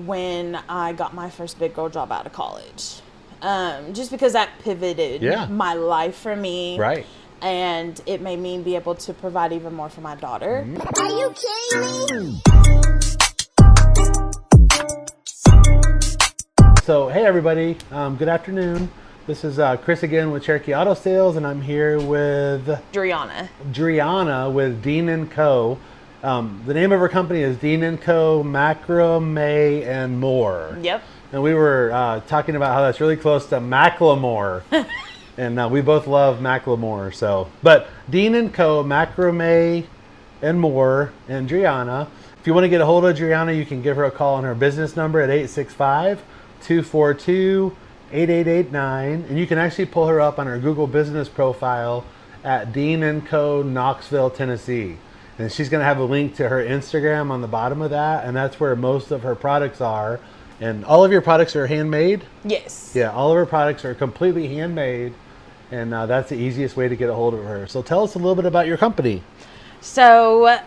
when I got my first big girl job out of college. Just because that pivoted my life for me. Right. And it made me be able to provide even more for my daughter. Are you kidding me? So, hey everybody, good afternoon. This is Chris again with Cherokee Auto Sales, and I'm here with Driana with Dean & Co. The name of our company is Dean & Co Macrame and More. Yep. And we were talking about how that's really close to Macklemore. And we both love Macklemore. So, but Dean & Co Macrame and More and Driana. If you want to get a hold of Driana, you can give her a call on her business number at 865-242-8889. And you can actually pull her up on her Google business profile at Dean & Co Knoxville, Tennessee. And she's going to have a link to her Instagram on the bottom of that. And that's where most of her products are. And all of your products are handmade? Yes. Yeah, all of her products are completely handmade. And that's the easiest way to get a hold of her. So tell us a little bit about your company. So,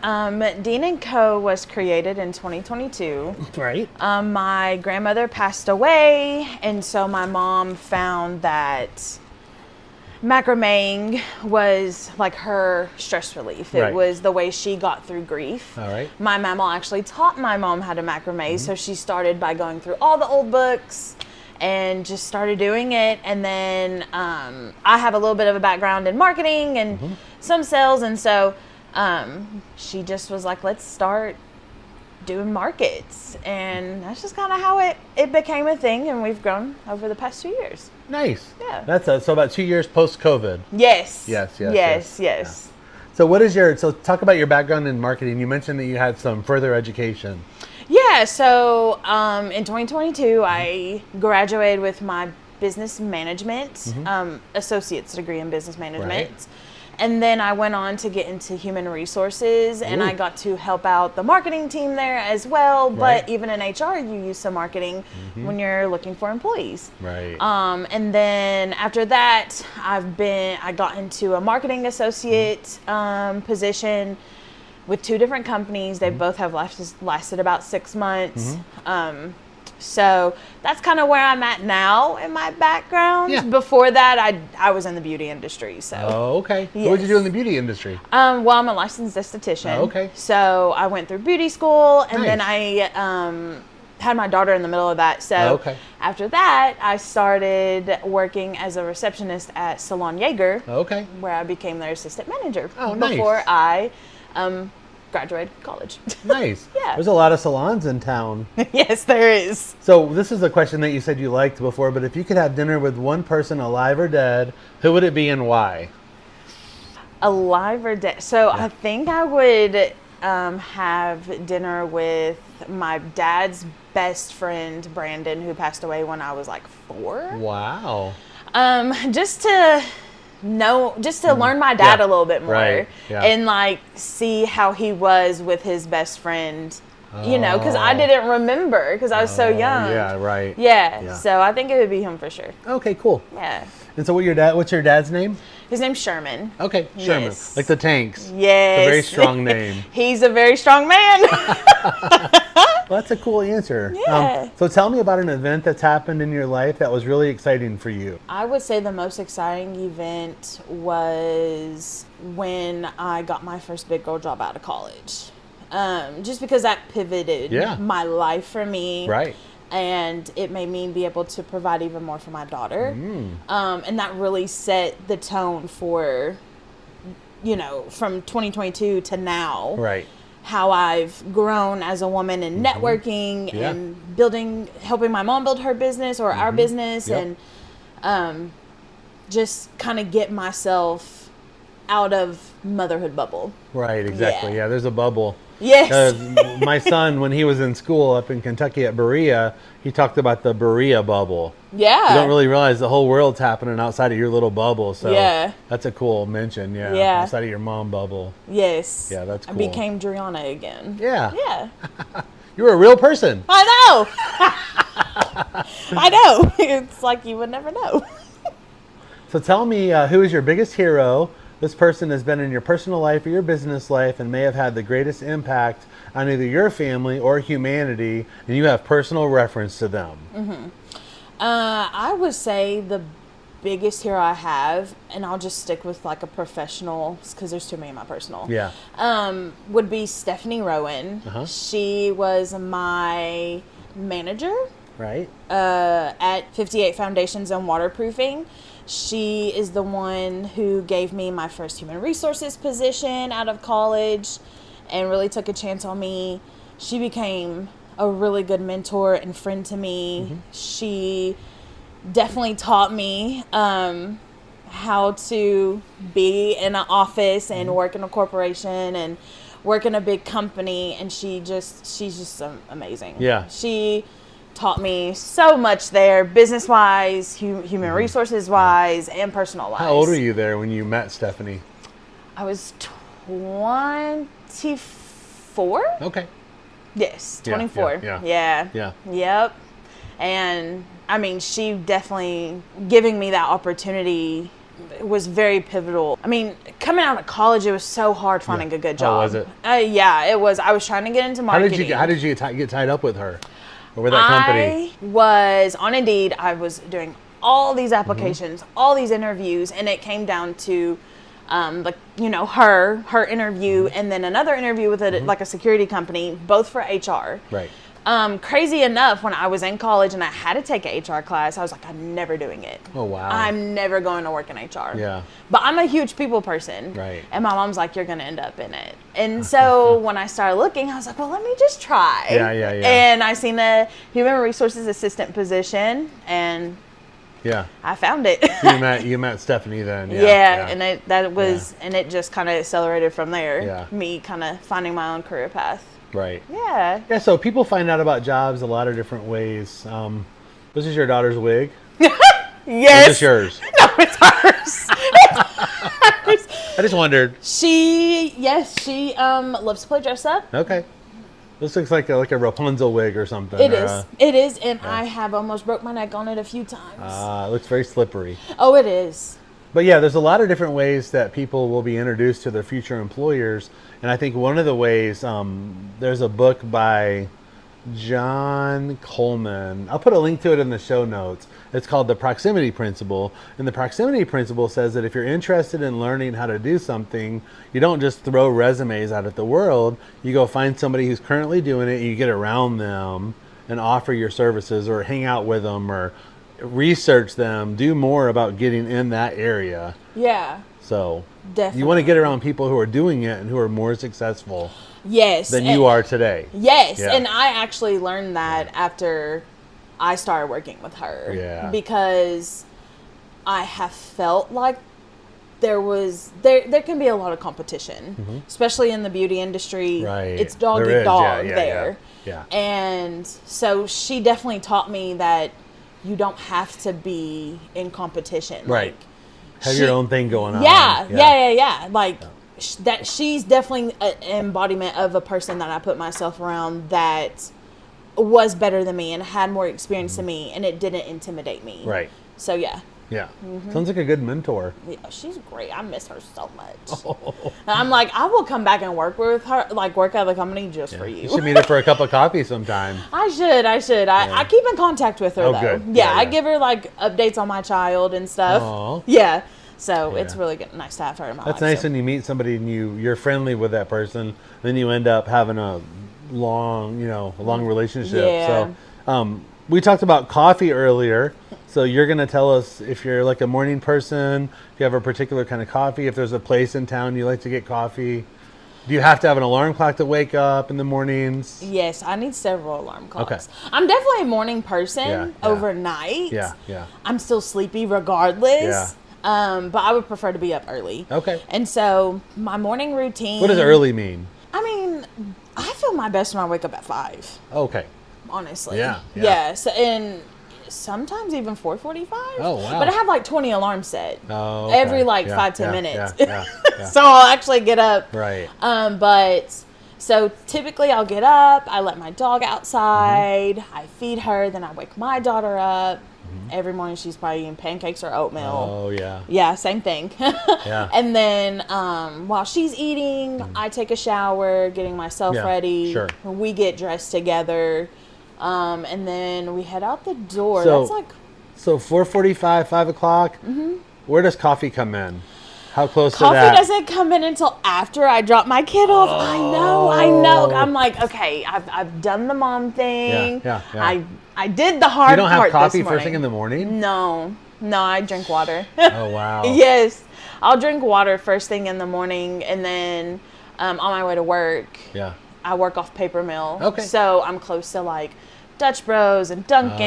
Dean & Co. was created in 2022. Right. My grandmother passed away, and so my mom found that macrameing was like her stress relief. It was the way she got through grief. All right. My mama actually taught my mom how to macrame, so she started by going through all the old books and just started doing it. And then I have a little bit of a background in marketing and some sales, and so she just was like, let's start doing markets. And that's just kind of how it became a thing, and we've grown over the past 2 years. Nice. Yeah. That's so about 2 years post-COVID. Yes. Yes. Yeah. So so talk about your background in marketing. You mentioned that you had some further education. Yeah, so in 2022, I graduated with my business management, associate's degree in business management. Right. And then I went on to get into human resources, and I got to help out the marketing team there as well. But even in HR, you use some marketing when you're looking for employees. Right. And then after that, I got into a marketing associate position with 2 different companies. They both have lasted about 6 months. So that's kind of where I'm at now in my background. Yeah. Before that, I was in the beauty industry. So. Oh, okay. Yes. What did you do in the beauty industry? Well, I'm a licensed esthetician. Oh, okay. So I went through beauty school, and then I had my daughter in the middle of that. So after that, I started working as a receptionist at Salon Jaeger. Okay. Where I became their assistant manager. Oh, nice. Before I graduated college. Nice. Yeah. There's a lot of salons in town. Yes, there is. So this is a question that you said you liked before, but if you could have dinner with one person, alive or dead, who would it be and why? Alive or dead? So I think I would have dinner with my dad's best friend, Brandon, who passed away when I was like 4. Wow. Just to learn my dad a little bit more, and like see how he was with his best friend, because I didn't remember because I was so young. Yeah, right. Yeah, so I think it would be him for sure. Okay, cool. Yeah. And so what's your dad's name? His name's Sherman. Okay, Sherman. Yes. Like the tanks. Yes. It's a very strong name. He's a very strong man. Well, that's a cool answer. Yeah. So tell me about an event that's happened in your life that was really exciting for you. I would say the most exciting event was when I got my first big girl job out of college. Just because that pivoted my life for me. Right. And it made me be able to provide even more for my daughter. And that really set the tone for, from 2022 to now. Right. How I've grown as a woman in networking and helping my mom build her business or our business, and just kind of get myself out of motherhood bubble. Right, exactly. Yeah, there's a bubble. Yes. My son, when he was in school up in Kentucky at Berea, he talked about the Berea bubble. Yeah. You don't really realize the whole world's happening outside of your little bubble. So that's a cool mention. Yeah. Outside of your mom bubble. Yes. Yeah, that's cool. I became Driana again. Yeah. Yeah. You're a real person. I know. I know. It's like you would never know. So tell me, who is your biggest hero? This person has been in your personal life or your business life and may have had the greatest impact on either your family or humanity, and you have personal reference to them. Mm-hmm. I would say the biggest hero I have, and I'll just stick with like a professional because there's too many in my personal. Yeah. Would be Stephanie Rowan. She was my manager. Right. At 58 Foundations and Waterproofing. She is the one who gave me my first human resources position out of college and really took a chance on me. She became a really good mentor and friend to me. Mm-hmm. She definitely taught me how to be in an office and work in a corporation and work in a big company. And she's just amazing. Yeah. She taught me so much there, business-wise, human resources-wise, and personal-wise. How old were you there when you met Stephanie? I was 24. Okay. Yes, 24. Yeah. Yep. And, I mean, she definitely, giving me that opportunity was very pivotal. I mean, coming out of college, it was so hard finding a good job. Oh, was it? Yeah, it was. I was trying to get into marketing. How did you get tied up with her? Or with that company? I was on Indeed. I was doing all these applications, all these interviews, and it came down to, her interview, and then another interview with a security company, both for HR. Right. Crazy enough, when I was in college and I had to take an HR class, I was like, I'm never doing it. Oh, wow. I'm never going to work in HR. Yeah. But I'm a huge people person. Right. And my mom's like, you're going to end up in it. And so when I started looking, I was like, well, let me just try. Yeah. And I seen a human resources assistant position, and I found it. You met Stephanie then. And it just kind of accelerated from there. Yeah. Me kind of finding my own career path. Right. Yeah. Yeah, so people find out about jobs a lot of different ways. This is your daughter's wig? Yes. Or is this yours? No, it's hers. I just wondered. She loves to play dress up. Okay. This looks like a Rapunzel wig or something. It is, and I have almost broke my neck on it a few times. It looks very slippery. Oh, it is. But yeah, there's a lot of different ways that people will be introduced to their future employers. And I think one of the ways, there's a book by John Coleman. I'll put a link to it in the show notes. It's called The Proximity Principle. And the Proximity Principle says that if you're interested in learning how to do something, you don't just throw resumes out at the world. You go find somebody who's currently doing it, and you get around them and offer your services or hang out with them or research them, do more about getting in that area. Yeah. So definitely. You want to get around people who are doing it and who are more successful than you are today. Yes. Yeah. And I actually learned that after I started working with her. Yeah. Because I have felt like there can be a lot of competition, especially in the beauty industry. Right. It's dog eat dog there. Yeah. And so she definitely taught me that you don't have to be in competition. Right. Have your own thing going on. Yeah. Like that. She's definitely an embodiment of a person that I put myself around that was better than me and had more experience than me, and it didn't intimidate me. Right. So yeah. Yeah. Sounds like a good mentor. Yeah, she's great. I miss her so much. I'm like, I will come back and work with her, like work at the company just for you. You should meet her for a cup of coffee sometime. I should. I keep in contact with her though. Good. Yeah, I give her like updates on my child and stuff. Aww. Yeah. So it's really good, nice to have her in my life. That's nice when you meet somebody and you're friendly with that person, then you end up having a long relationship. Yeah. So we talked about coffee earlier. So you're going to tell us if you're like a morning person, if you have a particular kind of coffee, if there's a place in town you like to get coffee. Do you have to have an alarm clock to wake up in the mornings? Yes, I need several alarm clocks. Okay. I'm definitely a morning person overnight. Yeah. I'm still sleepy regardless. Yeah. But I would prefer to be up early. Okay. And so my morning routine. What does early mean? I mean, I feel my best when I wake up at 5. Okay. Honestly. Yeah. So, and sometimes even 4:45. Oh, wow. But I have like 20 alarms set. Oh, okay. Every 5-10 minutes. Yeah. So I'll actually get up. Right. But so typically I'll get up, I let my dog outside, I feed her, then I wake my daughter up, Every morning she's probably eating pancakes or oatmeal. Oh, yeah. Yeah, same thing. Yeah. And then while she's eating, I take a shower, getting myself ready. Sure. We get dressed together. And then we head out the door. So, That's like... So 4:45, 5 o'clock, where does coffee come in? How close Coffee to that? doesn't come in until after I drop my kid off. I know. I'm like, okay, I've done the mom thing. Yeah. I did the hard part. You don't have coffee this morning. first thing in the morning? No, I drink water. Oh, wow. Yes, I'll drink water first thing in the morning, and then on my way to work, I work off paper mill. Okay. So I'm close to like Dutch Bros and Dunkin'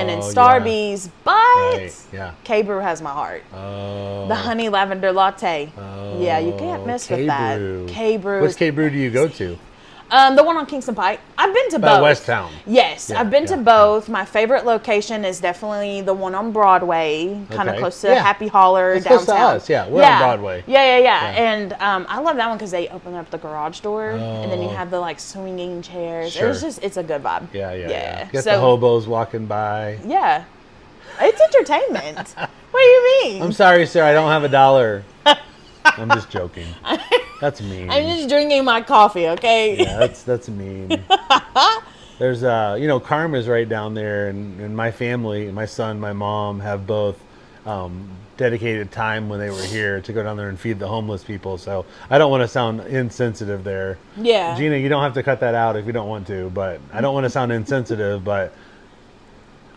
and Starbucks, but K-Brew has my heart. The honey lavender latte. Yeah, you can't miss with that. K-Brew. Which K-Brew do you go to? The one on Kingston Pike. I've been to both. West Town. Yes, I've been to both. My favorite location is definitely the one on Broadway, kind of close to Happy Holler it's downtown. Close to us. We're on Broadway. Yeah. And I love that one because they open up the garage door, and then you have the like swinging chairs. Sure. It's a good vibe. Yeah. Get the hobos walking by. Yeah, it's entertainment. What do you mean? I'm sorry, sir. I don't have $1. I'm just joking. That's mean. I'm just drinking my coffee, okay? Yeah, that's mean. There's Karma's right down there, and my family, my son, my mom have both dedicated time when they were here to go down there and feed the homeless people. So I don't want to sound insensitive there. Yeah. Gina, you don't have to cut that out if you don't want to, but I don't want to sound insensitive, but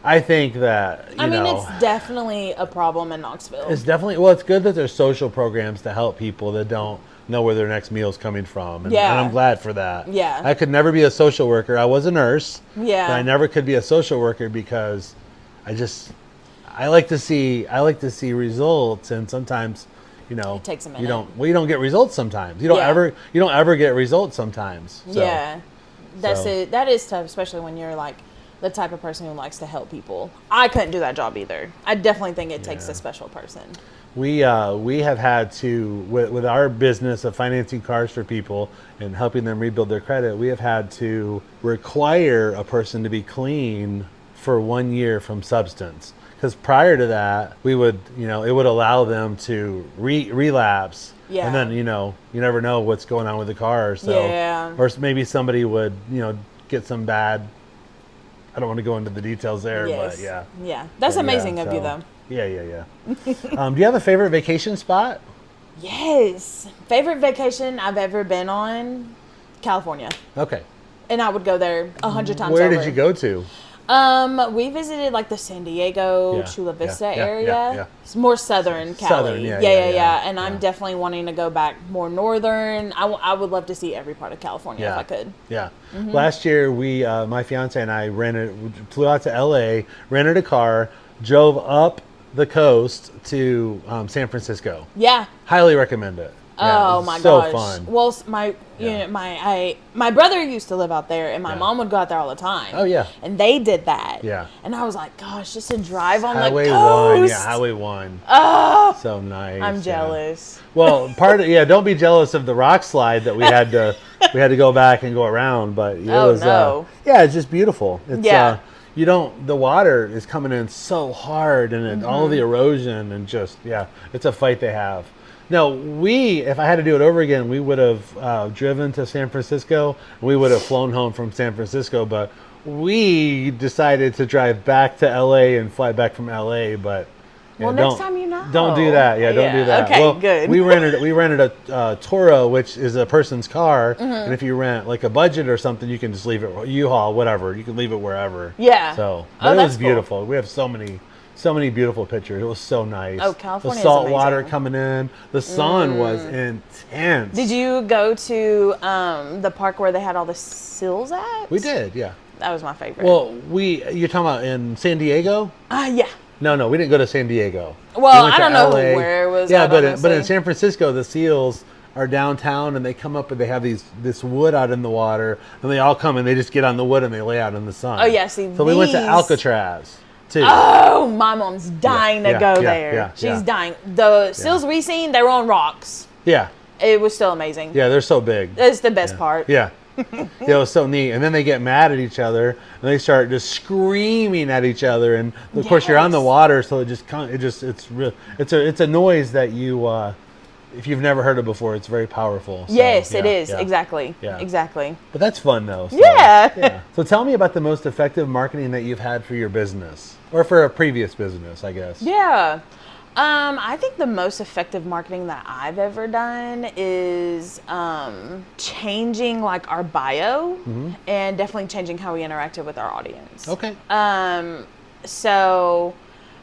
I think that, it's definitely a problem in Knoxville. It's definitely, it's good that there's social programs to help people that don't know where their next meal is coming from. And I'm glad for that. Yeah. I could never be a social worker. I was a nurse. Yeah. But I never could be a social worker because I like to see results, and sometimes, it takes a minute. You don't get results sometimes. You don't ever get results sometimes. So, that is tough, especially when you're like the type of person who likes to help people. I couldn't do that job either. I definitely think it takes a special person. We have had to, with our business of financing cars for people and helping them rebuild their credit, we have had to require a person to be clean for 1 year from substance. Because prior to that, we would, it would allow them to relapse. Yeah. And then, you never know what's going on with the car. So, or maybe somebody would, get some bad, I don't want to go into the details there, but yeah. Yeah, that's amazing of you, though. Yeah. Do you have a favorite vacation spot? Yes. Favorite vacation I've ever been on? California. Okay. And I would go there 100 times Where over. did you go to? We visited like the San Diego, Chula Vista area. Yeah. It's more southern Cali. Southern, yeah. And I'm definitely wanting to go back more northern. I would love to see every part of California if I could. Yeah. Last year, we, my fiance and I flew out to LA, rented a car, drove up the coast to San Francisco. Yeah. Highly recommend it. Yeah, oh my gosh. So fun. Well, my brother used to live out there, and my mom would go out there all the time. Oh yeah. And they did that. Yeah. And I was like, gosh, just to drive on Highway the coast. 1. Yeah, Highway 1. Oh. So nice. I'm jealous. Well, don't be jealous of the rock slide that we had to go back and go around, but it was it's just beautiful. It's the water is coming in so hard, and all the erosion, and just it's a fight they have. No, if I had to do it over again, we would have driven to San Francisco. We would have flown home from San Francisco, but we decided to drive back to LA and fly back from LA. But next time don't do that. Don't do that. Okay, good. We rented a Toro, which is a person's car, and if you rent like a budget or something, you can just leave it U-Haul, whatever. You can leave it wherever. Yeah. So it was beautiful. Cool. We have so many beautiful pictures. It was so nice. Oh, California The salt is water coming in. The sun was intense. Did you go to the park where they had all the seals at? We did, yeah. That was my favorite. Well, you're talking about in San Diego? Yeah. No, we didn't go to San Diego. Well, I don't know where it was. Yeah, but in San Francisco, the seals are downtown, and they come up and they have this wood out in the water, and they all come and they just get on the wood and they lay out in the sun. Oh yeah, we went to Alcatraz. Too. Oh, my mom's dying to go there. She's dying. The seals we seen, they were on rocks. Yeah. It was still amazing. Yeah, they're so big. It's the best part. Yeah. It was so neat. And then they get mad at each other and they start just screaming at each other. And of course you're on the water, so it's a noise that you if you've never heard it before, it's very powerful. So, yes, it is. Exactly. Yeah. Exactly. But that's fun though. So, yeah. So tell me about the most effective marketing that you've had for your business or for a previous business, I guess. Yeah. I think the most effective marketing that I've ever done is changing like our bio and definitely changing how we interacted with our audience. Okay. So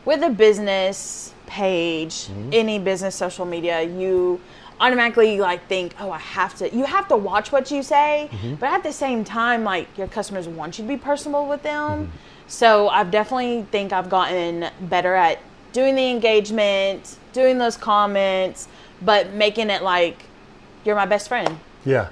with a business page, any business social media, you automatically like think, oh, you have to watch what you say, but at the same time, like your customers want you to be personable with them. So I've definitely think I've gotten better at doing the engagement, doing those comments, but making it like you're my best friend. Yeah.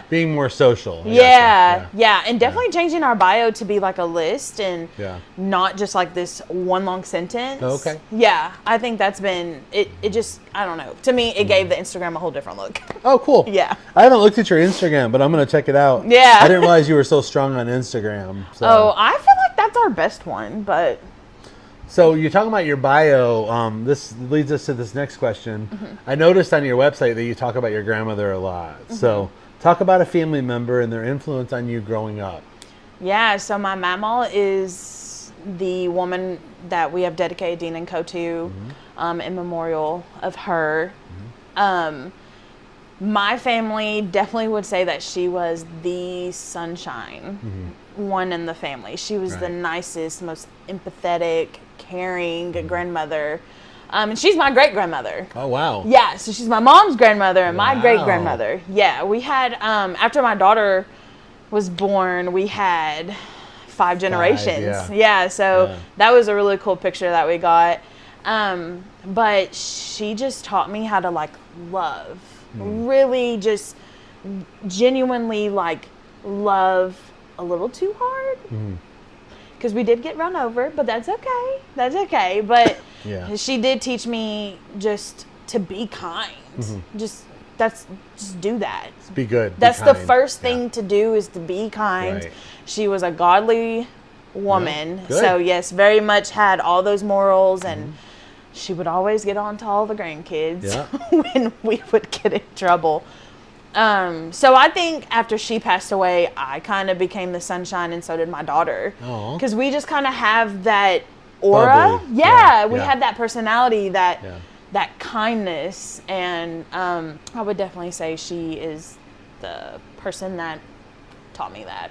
Being more social. And definitely changing our bio to be like a list and not just like this one long sentence. Okay. Yeah, I think that's been it just, I don't know. To me, it gave the Instagram a whole different look. Oh, cool. Yeah. I haven't looked at your Instagram, but I'm going to check it out. Yeah. I didn't realize you were so strong on Instagram. So. Oh, I feel like that's our best one, but... So you're talking about your bio. This leads us to this next question. I noticed on your website that you talk about your grandmother a lot. So talk about a family member and their influence on you growing up. Yeah, so my mama is the woman that we have dedicated Dean and Co to in memorial of her. My family definitely would say that she was the sunshine one in the family. She was the nicest, most empathetic, caring grandmother. And she's my great-grandmother. Oh, wow. Yeah, so she's my mom's grandmother and my great-grandmother. Yeah, we had, after my daughter was born, we had 5 generations. That was a really cool picture that we got. But she just taught me how to, like, love. Really just genuinely, like, love a little too hard. Because we did get run over, but that's okay. That's okay. But she did teach me just to be kind. Just do that. Just be good. That's the first thing to do is to be kind. Right. She was a godly woman. So yes, very much had all those morals, and she would always get on to all the grandkids when we would get in trouble. So I think after she passed away, I kind of became the sunshine, and so did my daughter. Because we just kind of have that aura. We have that personality, that kindness, and I would definitely say she is the person that taught me that.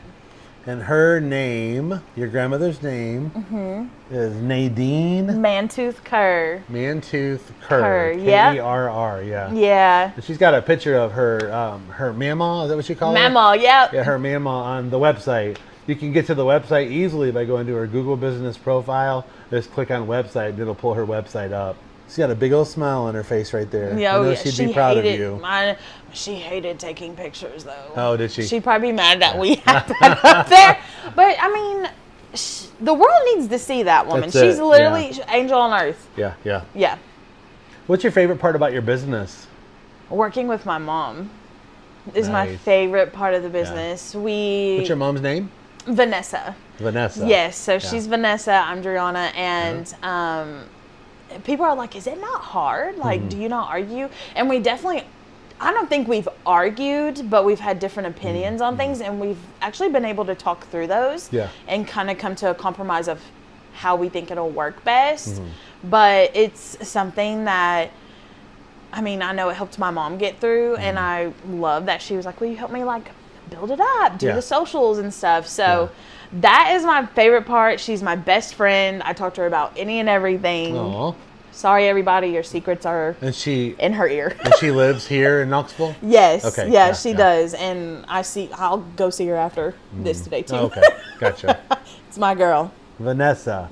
And her name, your grandmother's name, is Nadine Mantooth Kerr. Mantooth Kerr. Kerr, yeah. And she's got a picture of her mama, is that what you call her? Mama, Yeah, her mama on the website. You can get to the website easily by going to her Google business profile. Just click on website and it'll pull her website up. She's got a big old smile on her face right there. I know she'd be proud of you. She hated taking pictures, though. Oh, did she? She'd probably be mad that we had that up there. But, I mean, the world needs to see that woman. She's literally angel on earth. Yeah. What's your favorite part about your business? Working with my mom is my favorite part of the business. What's your mom's name? Vanessa. Yes, so she's Vanessa. I'm Driana, and people are like, is it not hard? Like, do you not argue? And we definitely, I don't think we've argued, but we've had different opinions on things, and we've actually been able to talk through those and kind of come to a compromise of how we think it'll work best. But it's something that, I mean, I know it helped my mom get through, and I love that she was like, will you help me, like, build it up, do the socials and stuff. So that is my favorite part. She's my best friend. I talk to her about any and everything. Aww. Sorry, everybody, your secrets are in her ear. And she lives here in Knoxville? Yes. Okay. Yeah, she does. And I'll go see her after this today, too. Okay. Gotcha. It's my girl. Vanessa.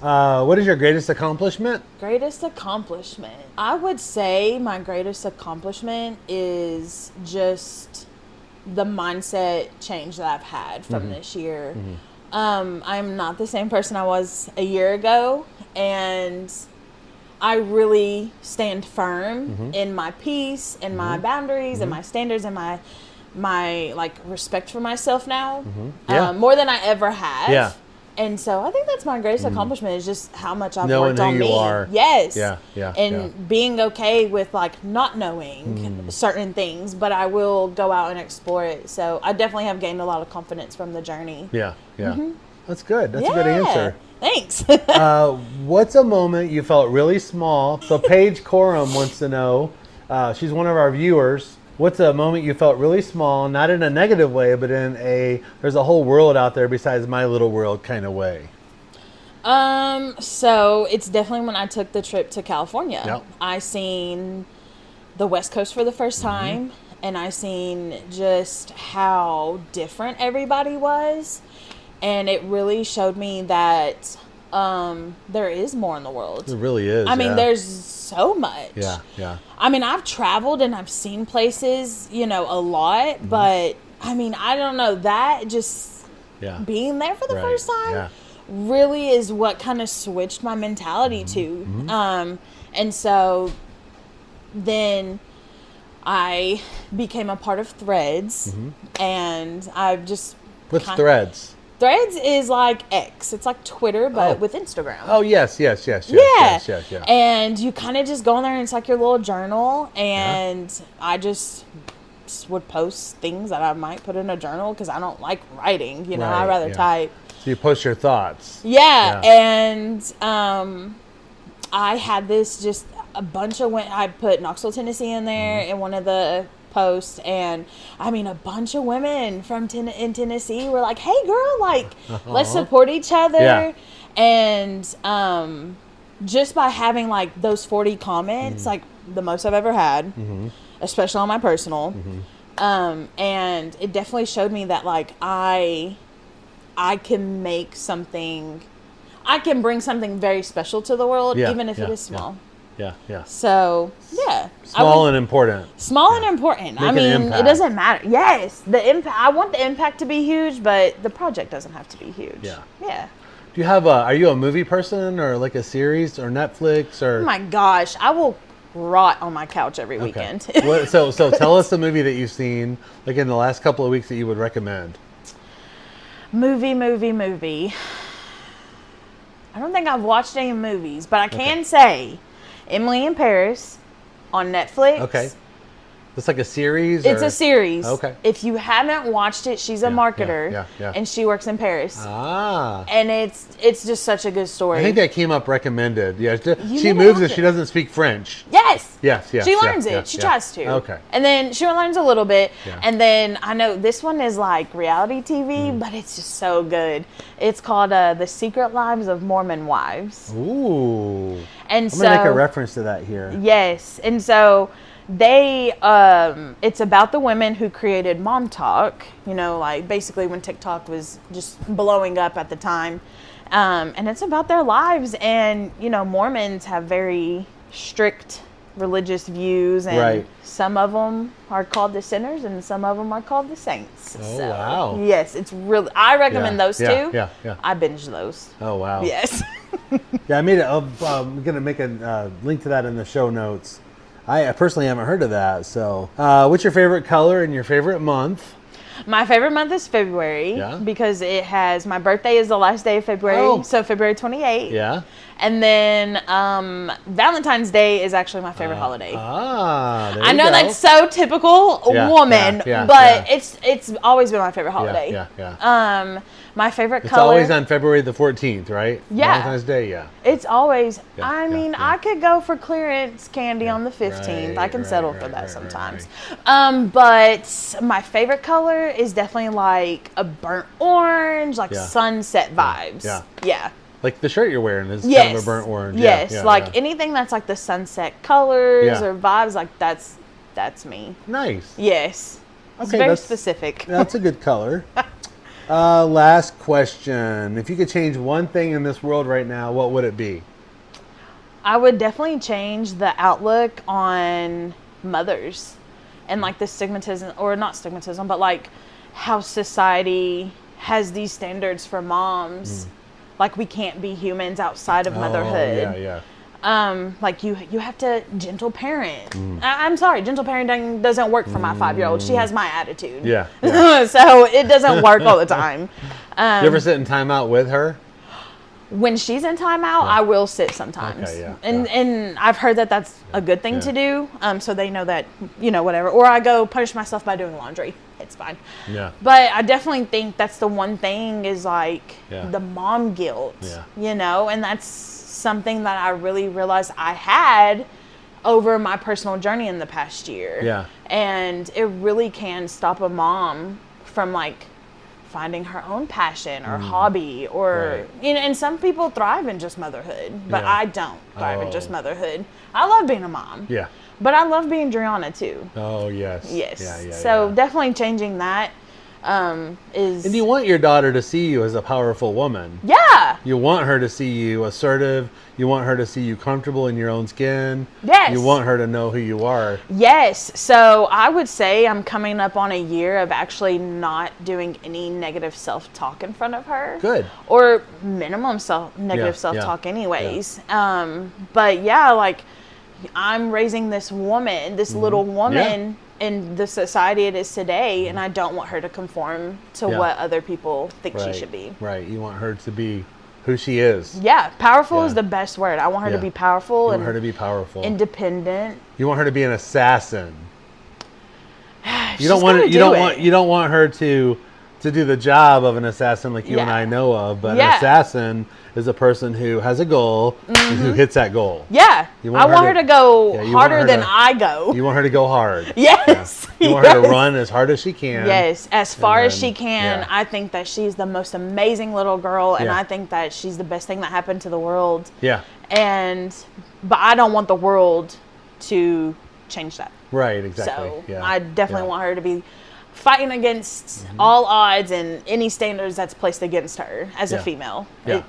What is your greatest accomplishment? Greatest accomplishment. I would say my greatest accomplishment is just the mindset change that I've had from this year. I'm not the same person I was a year ago, and I really stand firm in my peace and my boundaries and my standards and my like respect for myself now, more than I ever have. Yeah. And so I think that's my greatest accomplishment is just how much I've Knowing worked on who you me. are. Yes. Yeah. And being okay with like not knowing certain things, but I will go out and explore it. So I definitely have gained a lot of confidence from the journey. Yeah. That's good. That's a good answer. Thanks. What's a moment you felt really small? So Paige Coram wants to know, she's one of our viewers. What's a moment you felt really small, not in a negative way, but in there's a whole world out there besides my little world kind of way? So it's definitely when I took the trip to California. Yep. I seen the West Coast for the first time, and I seen just how different everybody was. And it really showed me that there is more in the world. It really is. I mean, there's so much. Yeah. I mean, I've traveled and I've seen places, a lot, but I mean, I don't know, that just being there for the first time really is what kind of switched my mentality to. And so then I became a part of Threads, and I've just... What's Threads? Threads is like X. It's like Twitter, but with Instagram. Oh, yes. Yeah. And you kind of just go in there and it's like your little journal. And I just would post things that I might put in a journal because I don't like writing. I'd rather type. So you post your thoughts. Yeah. And I had this just a bunch of... I put Knoxville, Tennessee in there in one of the... post, and I mean a bunch of women from in Tennessee were like, hey girl, like let's support each other. And just by having like those 40 comments, like the most I've ever had, especially on my personal, and it definitely showed me that like I can make something, I can bring something very special to the world, even if it is small. Yeah. So, Small and important. Small and important. I mean, it doesn't matter. Yes, the impact. I want the impact to be huge, but the project doesn't have to be huge. Yeah. Do you have are you a movie person or like a series or Netflix or? Oh my gosh, I will rot on my couch every weekend. So tell us the movie that you've seen like in the last couple of weeks that you would recommend. Movie. I don't think I've watched any movies, but I can say Emily in Paris on Netflix. Okay. It's like a series? It's a series. Okay. If you haven't watched it, she's a marketer. And she works in Paris. And it's just such a good story. I think that came up recommended. Yeah. She moves and she doesn't speak French. Yes. She learns it. She tries to. Okay. And then she learns a little bit. And then I know this one is like reality TV, but it's just so good. It's called The Secret Lives of Mormon Wives. Ooh. And I'm going to make a reference to that here. Yes. And so they, it's about the women who created Mom Talk, like basically when TikTok was just blowing up at the time. And it's about their lives. And, Mormons have very strict religious views, and some of them are called the sinners and some of them are called the saints. Wow. Yes, it's really, I recommend those two. Yeah. I binge those. Oh, wow. Yes. I made it. I'm going to make a link to that in the show notes. I personally haven't heard of that. So, what's your favorite color and your favorite month? My favorite month is February because it has, my birthday is the last day of February, so February 28th. Yeah. And then Valentine's Day is actually my favorite holiday. There I know you go. that's so typical woman, but it's always been my favorite holiday. My favorite color. It's always on February the 14th, right? Yeah. Valentine's Day, It's always, I could go for clearance candy on the 15th. I can settle for that sometimes. But my favorite color is definitely like a burnt orange, like sunset vibes. Yeah. Like the shirt you're wearing is kind of a burnt orange. Yes, anything that's like the sunset colors or vibes, like that's me. Nice. Yes. It's very specific. That's a good color. Last question. If you could change one thing in this world right now, what would it be? I would definitely change the outlook on mothers and like the stigmatism, or not stigmatism, but like how society has these standards for moms. Like we can't be humans outside of motherhood. Like you have to gentle parent. I'm sorry, gentle parenting doesn't work for my 5-year-old. She has my attitude. Yeah. So it doesn't work all the time. You ever sit in timeout with her? When she's in timeout, I will sit sometimes. Okay, and I've heard that that's a good thing to do. So they know that, whatever. Or I go punish myself by doing laundry. It's fine. Yeah. But I definitely think that's the one thing is like the mom guilt, and that's something that I really realized I had over my personal journey in the past year. Yeah. And it really can stop a mom from like finding her own passion or hobby or, and some people thrive in just motherhood, but I don't thrive in just motherhood. I love being a mom. Yeah. But I love being Driana too. Oh, yes. Yes. Yeah, so definitely changing that is... And you want your daughter to see you as a powerful woman. Yeah. You want her to see you assertive. You want her to see you comfortable in your own skin. Yes. You want her to know who you are. Yes. So I would say I'm coming up on a year of actually not doing any negative self-talk in front of her. Good. Or minimum negative self-talk anyways. Yeah. But yeah, like I'm raising this woman, this little woman in the society it is today, and I don't want her to conform to what other people think she should be. Right. You want her to be who she is. Yeah. Powerful is the best word. I want her to be powerful. You want her to be powerful. Independent. You want her to be an assassin. You don't want her to do the job of an assassin like you and I know of, but an assassin is a person who has a goal and who hits that goal. Yeah. I want her to go harder than I go. You want her to go hard. Yes. Yeah. You want her to run as hard as she can. Yes. As far as she can. I think that she's the most amazing little girl, and I think that she's the best thing that happened to the world. Yeah. But I don't want the world to change that. Right, exactly. So I definitely want her to be fighting against all odds and any standards that's placed against her as a female. Yeah.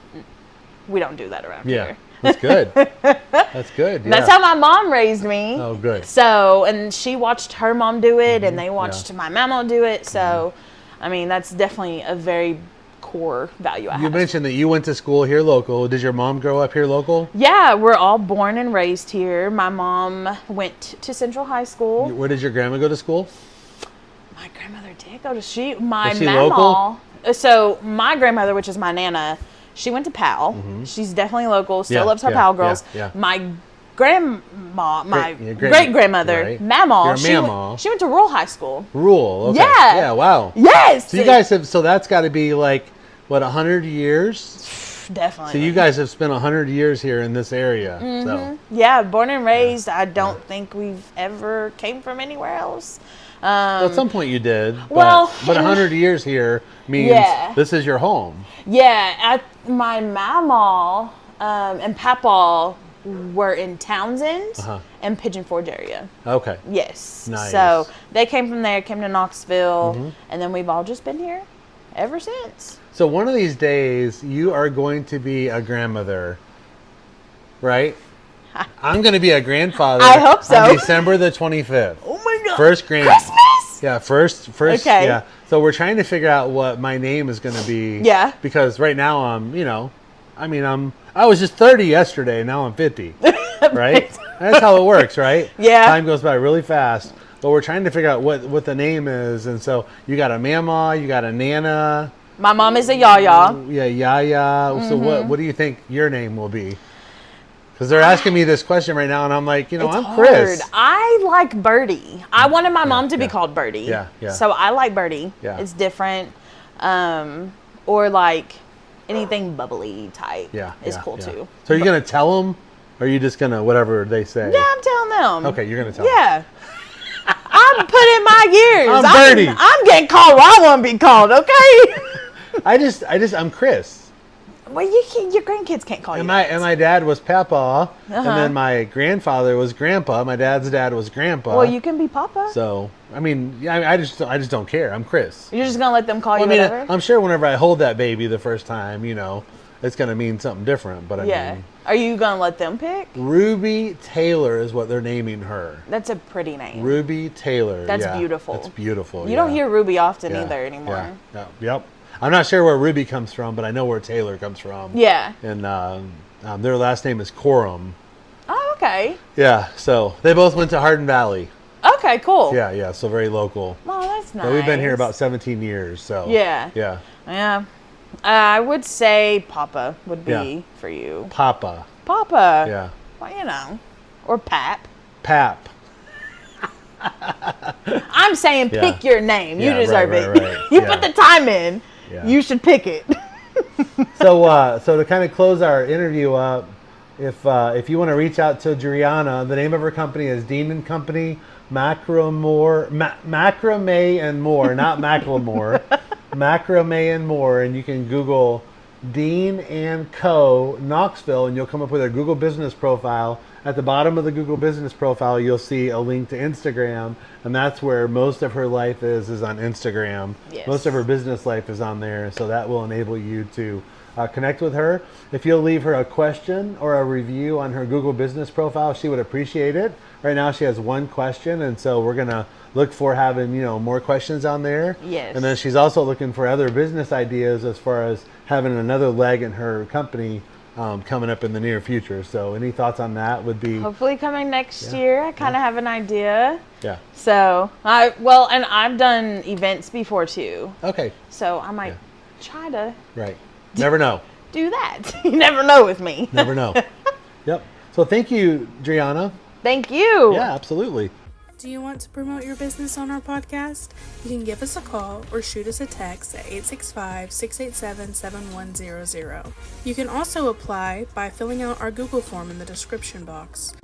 We don't do that around here. That's good. That's good. Yeah. That's how my mom raised me. Oh, good. So, and she watched her mom do it, and they watched my mama do it. So, I mean, that's definitely a very core value I have. You mentioned that you went to school here local. Did your mom grow up here local? Yeah, we're all born and raised here. My mom went to Central High School. Where did your grandma go to school? My grandmother did go to my Was she mama. local? So my grandmother, which is my nana, she went to PAL. She's definitely local. Still loves her PAL girls. My grandma, my great grandmother, Mama, she went to rural high school. Rural. Okay. Yeah. Yeah. Wow. Yes. So you guys have. So that's got to be like what 100 years. Definitely. So you guys have spent 100 years here in this area. So. Yeah, born and raised. I don't think we've ever came from anywhere else. Well, at some point you did. But 100 years here means this is your home. Yeah, my mama and papa were in Townsend and Pigeon Forge area. Okay. Yes. Nice. So they came from there, came to Knoxville, and then we've all just been here ever since. So one of these days you are going to be a grandmother, right? I'm going to be a grandfather. I hope so. On December the 25th. Oh my God. First grand. Christmas? Yeah, first. Okay. Yeah. So we're trying to figure out what my name is going to be. Yeah. Because right now I was just 30 yesterday, now I'm 50. Right? That's how it works, right? Yeah. Time goes by really fast. But we're trying to figure out what the name is. And so you got a mama, you got a nana. My mom is a Yaya. Yeah, Yaya. So what do you think your name will be? Because they're asking me this question right now, and I'm like, I'm Chris. I like Birdie. I wanted my mom to be called Birdie. Yeah, yeah. So I like Birdie. Yeah. It's different. Or like anything bubbly type is cool too. So are you going to tell them, or are you just going to whatever they say? Yeah, I'm telling them. Okay, you're going to tell them. Yeah. I'm putting my years. I'm Birdie. I'm getting called what I want to be called, okay? I'm Chris. Well, your grandkids can't call you that. And my dad was Papa, and then my grandfather was Grandpa. My dad's dad was Grandpa. Well, you can be Papa. So, I mean, I just don't care. I'm Chris. You're just gonna let them call you whatever? I'm sure whenever I hold that baby the first time, it's gonna mean something different. But I mean, are you gonna let them pick? Ruby Taylor is what they're naming her. That's a pretty name. Ruby Taylor. That's beautiful. That's beautiful. You don't hear Ruby often either anymore. Yeah. Yep. I'm not sure where Ruby comes from, but I know where Taylor comes from. Yeah. And their last name is Corum. Okay. Yeah, so they both went to Hardin Valley. Okay, cool. Yeah, so very local. Oh, that's nice. But we've been here about 17 years, so. Yeah. Yeah. I would say Papa would be for you. Papa. Yeah. Well, or Pap. Pap. I'm saying pick your name. You deserve it. Right. You put the time in. Yeah. You should pick it. So to kind of close our interview up, if you want to reach out to Driana, the name of her company is Dean and Company Macrame and More, not Macklemore. Macrame and More, and you can Google Dean and Co Knoxville, and you'll come up with a Google business profile. At the bottom of the Google business profile, you'll see a link to Instagram, and that's where most of her life is on Instagram. Yes. Most of her business life is on there, so that will enable you to connect with her. If you'll leave her a question or a review on her Google business profile, she would appreciate it. Right now she has one question, and so we're gonna look for having more questions on there. Yes. And then she's also looking for other business ideas as far as having another leg in her company coming up in the near future. So any thoughts on that would be hopefully coming next year. I kind of have an idea. Yeah. So and I've done events before too. Okay. So I might try to. Right. Never know. Do that. You never know with me. Never know. Yep. So thank you, Driana. Thank you. Yeah, absolutely. Do you want to promote your business on our podcast? You can give us a call or shoot us a text at 865-687-7100. You can also apply by filling out our Google form in the description box.